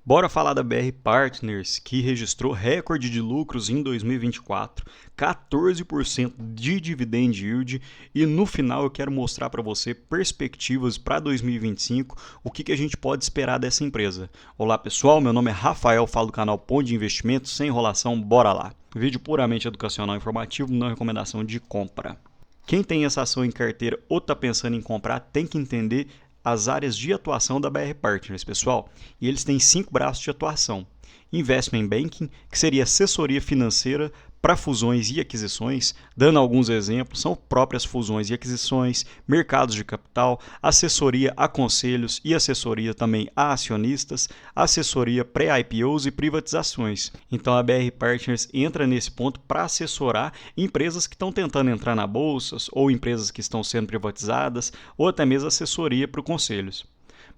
Bora falar da BR Partners, que registrou recorde de lucros em 2024, 14% de dividend yield, e no final eu quero mostrar para você perspectivas para 2025, o que a gente pode esperar dessa empresa. Olá pessoal, meu nome é Rafael, falo do canal Ponto de Investimentos, sem enrolação, bora lá. Vídeo puramente educacional e informativo, não recomendação de compra. Quem tem essa ação em carteira ou está pensando em comprar tem que entender as áreas de atuação da BR Partners, pessoal. E eles têm 5 braços de atuação. Investment Banking, que seria assessoria financeira para fusões e aquisições, dando alguns exemplos, são próprias fusões e aquisições, mercados de capital, assessoria a conselhos e assessoria também a acionistas, assessoria pré-IPOs e privatizações. Então a BR Partners entra nesse ponto para assessorar empresas que estão tentando entrar na bolsa ou empresas que estão sendo privatizadas ou até mesmo assessoria para os conselhos.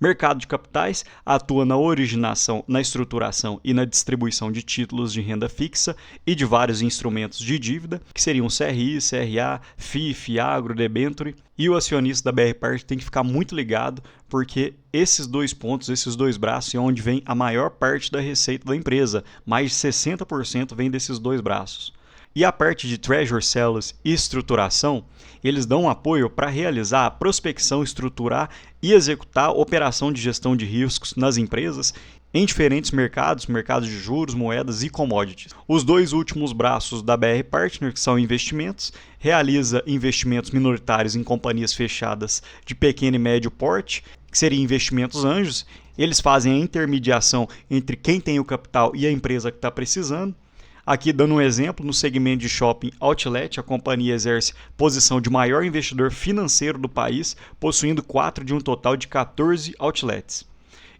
Mercado de capitais atua na originação, na estruturação e na distribuição de títulos de renda fixa e de vários instrumentos de dívida, que seriam CRI, CRA, FIF, Agro, Debenture. E o acionista da BR Part tem que ficar muito ligado, porque esses dois pontos, esses dois braços, é onde vem a maior parte da receita da empresa. Mais de 60% vem desses dois braços. E a parte de Treasury Sales e estruturação, eles dão apoio para realizar a prospecção, estruturar e executar operação de gestão de riscos nas empresas em diferentes mercados, mercados de juros, moedas e commodities. Os dois últimos braços da BR Partners, que são investimentos, realiza investimentos minoritários em companhias fechadas de pequeno e médio porte, que seriam investimentos anjos. Eles fazem a intermediação entre quem tem o capital e a empresa que está precisando. Aqui dando um exemplo, no segmento de shopping outlet, a companhia exerce posição de maior investidor financeiro do país, possuindo 4 de um total de 14 outlets.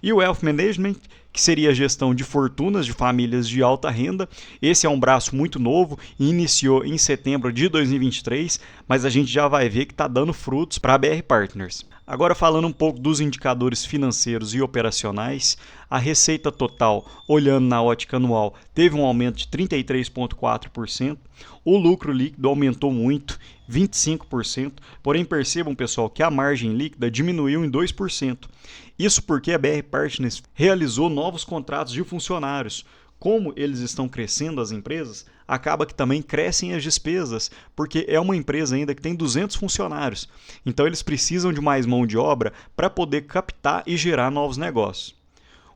E o Wealth Management, que seria a gestão de fortunas de famílias de alta renda. Esse é um braço muito novo e iniciou em setembro de 2023, mas a gente já vai ver que está dando frutos para a BR Partners. Agora falando um pouco dos indicadores financeiros e operacionais, a receita total, olhando na ótica anual, teve um aumento de 33,4%, o lucro líquido aumentou muito, 25%, porém percebam, pessoal, que a margem líquida diminuiu em 2%. Isso porque a BR Partners realizou novos contratos de funcionários. Como eles estão crescendo as empresas, acaba que também crescem as despesas, porque é uma empresa ainda que tem 200 funcionários. Então eles precisam de mais mão de obra para poder captar e gerar novos negócios.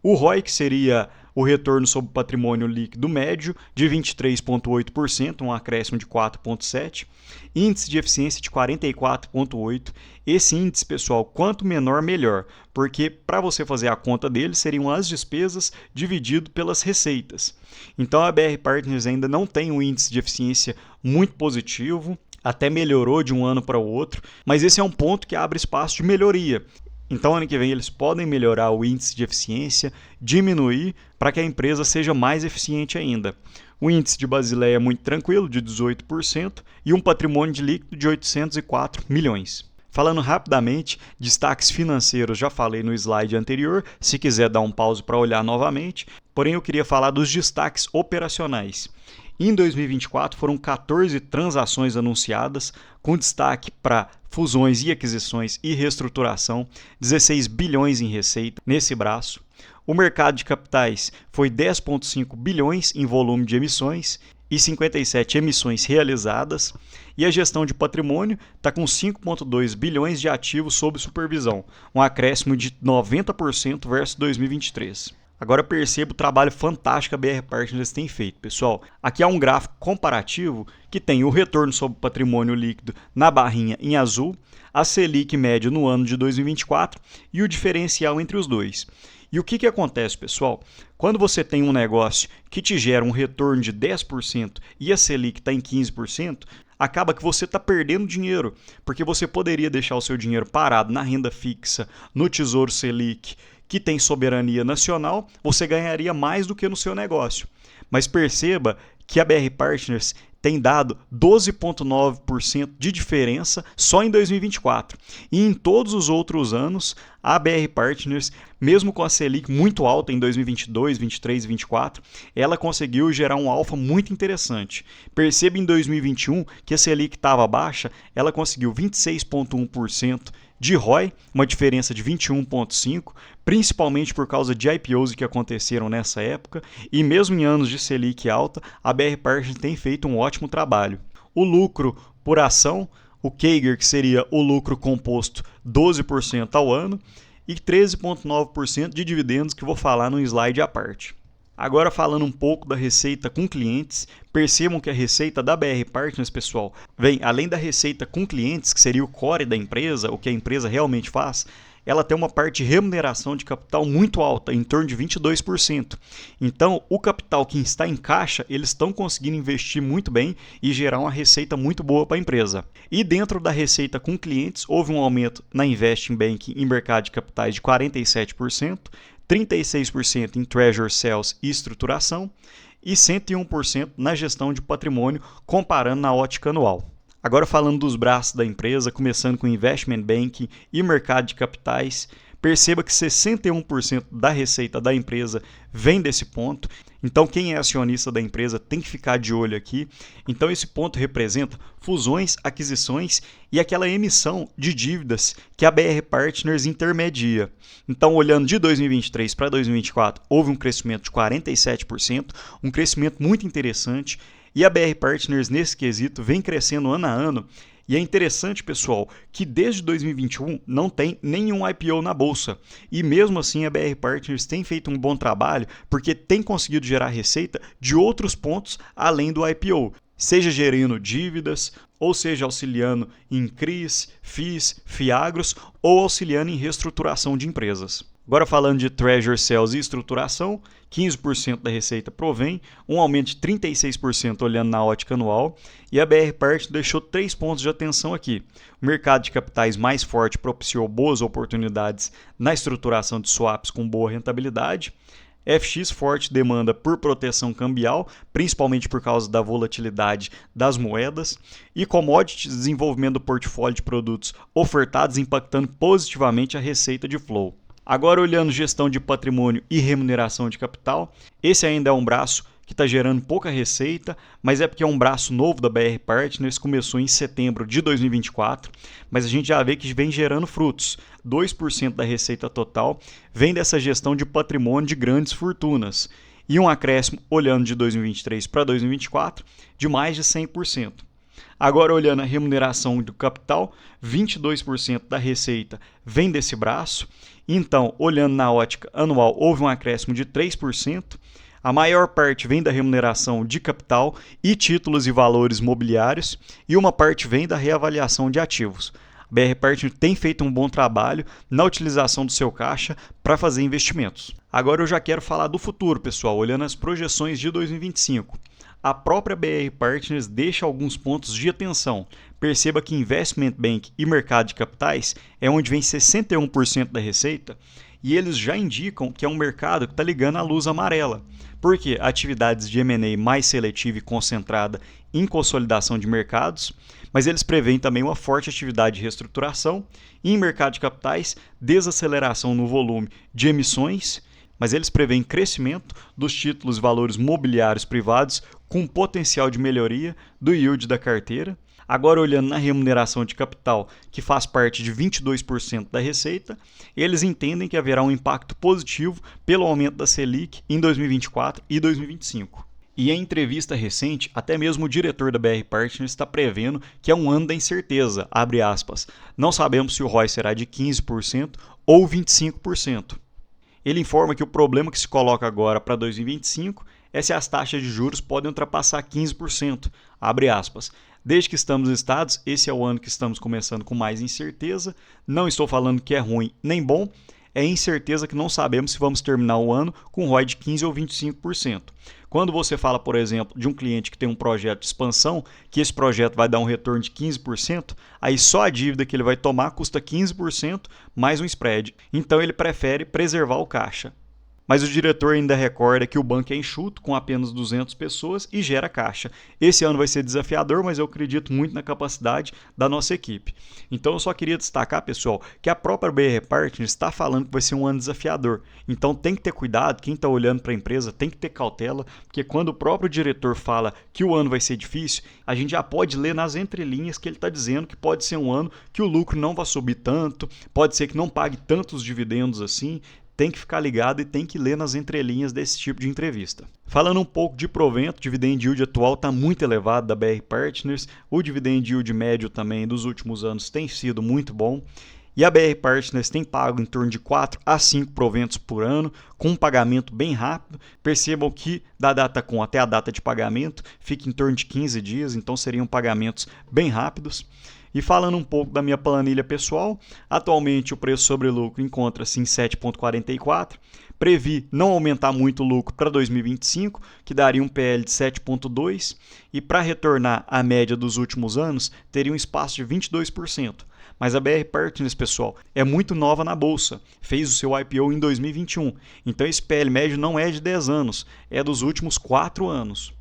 O ROI, que seria o retorno sobre o patrimônio líquido médio, de 23,8%, um acréscimo de 4,7%. Índice de eficiência de 44,8%. Esse índice, pessoal, quanto menor, melhor, porque para você fazer a conta dele, seriam as despesas dividido pelas receitas. Então a BR Partners ainda não tem um índice de eficiência muito positivo, até melhorou de um ano para o outro, mas esse é um ponto que abre espaço de melhoria. Então, ano que vem, eles podem melhorar o índice de eficiência, diminuir para que a empresa seja mais eficiente ainda. O índice de Basileia é muito tranquilo, de 18%, e um patrimônio de líquido de 804 milhões. Falando rapidamente, destaques financeiros, já falei no slide anterior, se quiser dar um pause para olhar novamente, porém eu queria falar dos destaques operacionais. Em 2024 foram 14 transações anunciadas, com destaque para fusões e aquisições e reestruturação, 16 bilhões em receita nesse braço. O mercado de capitais foi 10,5 bilhões em volume de emissões e 57 emissões realizadas. E a gestão de patrimônio está com 5,2 bilhões de ativos sob supervisão, um acréscimo de 90% versus 2023. Agora perceba o trabalho fantástico que a BR Partners tem feito, pessoal. Aqui há um gráfico comparativo que tem o retorno sobre o patrimônio líquido na barrinha em azul, a Selic média no ano de 2024 e o diferencial entre os dois. E o que acontece, pessoal? Quando você tem um negócio que te gera um retorno de 10% e a Selic está em 15%, acaba que você está perdendo dinheiro, porque você poderia deixar o seu dinheiro parado na renda fixa, no Tesouro Selic, que tem soberania nacional, você ganharia mais do que no seu negócio. Mas perceba que a BR Partners tem dado 12,9% de diferença só em 2024. E em todos os outros anos, a BR Partners, mesmo com a Selic muito alta em 2022, 2023 e 2024, ela conseguiu gerar um alfa muito interessante. Perceba em 2021 que a Selic estava baixa, ela conseguiu 26,1% De ROI, uma diferença de 21,5, principalmente por causa de IPOs que aconteceram nessa época, e mesmo em anos de Selic alta, a BR Partners tem feito um ótimo trabalho. O lucro por ação, o CAGR, que seria o lucro composto, 12% ao ano, e 13,9% de dividendos, que vou falar no slide à parte. Agora falando um pouco da receita com clientes, percebam que a receita da BR Partners, pessoal, vem além da receita com clientes, que seria o core da empresa, o que a empresa realmente faz, ela tem uma parte de remuneração de capital muito alta, em torno de 22%. Então, o capital que está em caixa, eles estão conseguindo investir muito bem e gerar uma receita muito boa para a empresa. E dentro da receita com clientes, houve um aumento na Investing Banking em mercado de capitais de 47%, 36% em Treasury Sales e estruturação e 101% na gestão de patrimônio, comparando na ótica anual. Agora falando dos braços da empresa, começando com Investment Banking e mercado de capitais, perceba que 61% da receita da empresa vem desse ponto. Então, quem é acionista da empresa tem que ficar de olho aqui. Então, esse ponto representa fusões, aquisições e aquela emissão de dívidas que a BR Partners intermedia. Então, olhando de 2023 para 2024, houve um crescimento de 47%, um crescimento muito interessante. E a BR Partners, nesse quesito, vem crescendo ano a ano. E é interessante, pessoal, que desde 2021 não tem nenhum IPO na bolsa. E mesmo assim a BR Partners tem feito um bom trabalho porque tem conseguido gerar receita de outros pontos além do IPO. Seja gerindo dívidas, ou seja auxiliando em CRIs, FIIs, FIAGROS ou auxiliando em reestruturação de empresas. Agora falando de Treasury Sales e estruturação, 15% da receita provém, um aumento de 36% olhando na ótica anual, e a BR Partners deixou 3 pontos de atenção aqui. O mercado de capitais mais forte propiciou boas oportunidades na estruturação de swaps com boa rentabilidade. FX forte demanda por proteção cambial, principalmente por causa da volatilidade das moedas, e commodities, desenvolvimento do portfólio de produtos ofertados, impactando positivamente a receita de flow. Agora, olhando gestão de patrimônio e remuneração de capital, esse ainda é um braço que está gerando pouca receita, mas é porque é um braço novo da BR Partners, começou em setembro de 2024, mas a gente já vê que vem gerando frutos. 2% da receita total vem dessa gestão de patrimônio de grandes fortunas, e um acréscimo, olhando de 2023 para 2024, de mais de 100%. Agora, olhando a remuneração do capital, 22% da receita vem desse braço. Então, olhando na ótica anual, houve um acréscimo de 3%. A maior parte vem da remuneração de capital e títulos e valores mobiliários, e uma parte vem da reavaliação de ativos. A BR Partners tem feito um bom trabalho na utilização do seu caixa para fazer investimentos. Agora eu já quero falar do futuro, pessoal, olhando as projeções de 2025. A própria BR Partners deixa alguns pontos de atenção. Perceba que Investment Bank e mercado de capitais é onde vem 61% da receita, e eles já indicam que é um mercado que está ligando a luz amarela, porque atividades de M&A mais seletiva e concentrada em consolidação de mercados, mas eles preveem também uma forte atividade de reestruturação, e em mercado de capitais, desaceleração no volume de emissões, mas eles preveem crescimento dos títulos e valores mobiliários privados com potencial de melhoria do yield da carteira. Agora, olhando na remuneração de capital, que faz parte de 22% da receita, eles entendem que haverá um impacto positivo pelo aumento da Selic em 2024 e 2025. E em entrevista recente, até mesmo o diretor da BR Partners está prevendo que é um ano da incerteza, abre aspas. Não sabemos se o ROI será de 15% ou 25%. Ele informa que o problema que se coloca agora para 2025 é se as taxas de juros podem ultrapassar 15%, abre aspas. Desde que estamos listados, esse é o ano que estamos começando com mais incerteza. Não estou falando que é ruim nem bom, é incerteza que não sabemos se vamos terminar o ano com ROI de 15% ou 25%. Quando você fala, por exemplo, de um cliente que tem um projeto de expansão, que esse projeto vai dar um retorno de 15%, aí só a dívida que ele vai tomar custa 15% mais um spread. Então ele prefere preservar o caixa. Mas o diretor ainda recorda que o banco é enxuto, com apenas 200 pessoas e gera caixa. Esse ano vai ser desafiador, mas eu acredito muito na capacidade da nossa equipe. Então eu só queria destacar, pessoal, que a própria BR Partners está falando que vai ser um ano desafiador. Então tem que ter cuidado, quem está olhando para a empresa tem que ter cautela, porque quando o próprio diretor fala que o ano vai ser difícil, a gente já pode ler nas entrelinhas que ele está dizendo que pode ser um ano que o lucro não vai subir tanto, pode ser que não pague tantos dividendos assim. Tem que ficar ligado e tem que ler nas entrelinhas desse tipo de entrevista. Falando um pouco de provento, o dividend yield atual está muito elevado da BR Partners, o dividend yield médio também dos últimos anos tem sido muito bom. E a BR Partners tem pago em torno de 4 a 5 proventos por ano, com um pagamento bem rápido. Percebam que da data com até a data de pagamento fica em torno de 15 dias, então seriam pagamentos bem rápidos. E falando um pouco da minha planilha pessoal, atualmente o preço sobre lucro encontra-se em 7,44. Previ não aumentar muito o lucro para 2025, que daria um PL de 7,2. E para retornar à média dos últimos anos, teria um espaço de 22%. Mas a BR Partners, pessoal, é muito nova na bolsa. Fez o seu IPO em 2021. Então esse PL médio não é de 10 anos, é dos últimos 4 anos.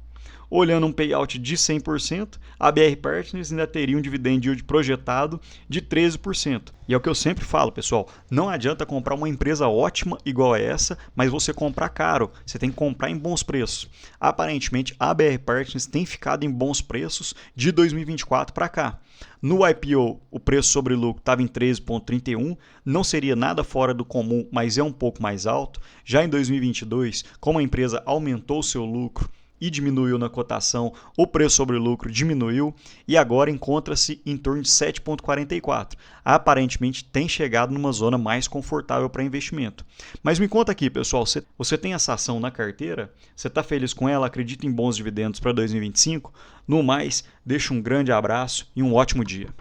Olhando um payout de 100%, a BR Partners ainda teria um dividend yield projetado de 13%. E é o que eu sempre falo, pessoal, não adianta comprar uma empresa ótima igual a essa, mas você comprar caro, você tem que comprar em bons preços. Aparentemente, a BR Partners tem ficado em bons preços de 2024 para cá. No IPO, o preço sobre lucro estava em 13,31, não seria nada fora do comum, mas é um pouco mais alto. Já em 2022, como a empresa aumentou o seu lucro, e diminuiu na cotação, o preço sobre lucro diminuiu e agora encontra-se em torno de 7,44. Aparentemente tem chegado numa zona mais confortável para investimento. Mas me conta aqui, pessoal, você tem essa ação na carteira? Você está feliz com ela? Acredita em bons dividendos para 2025? No mais, deixa um grande abraço e um ótimo dia.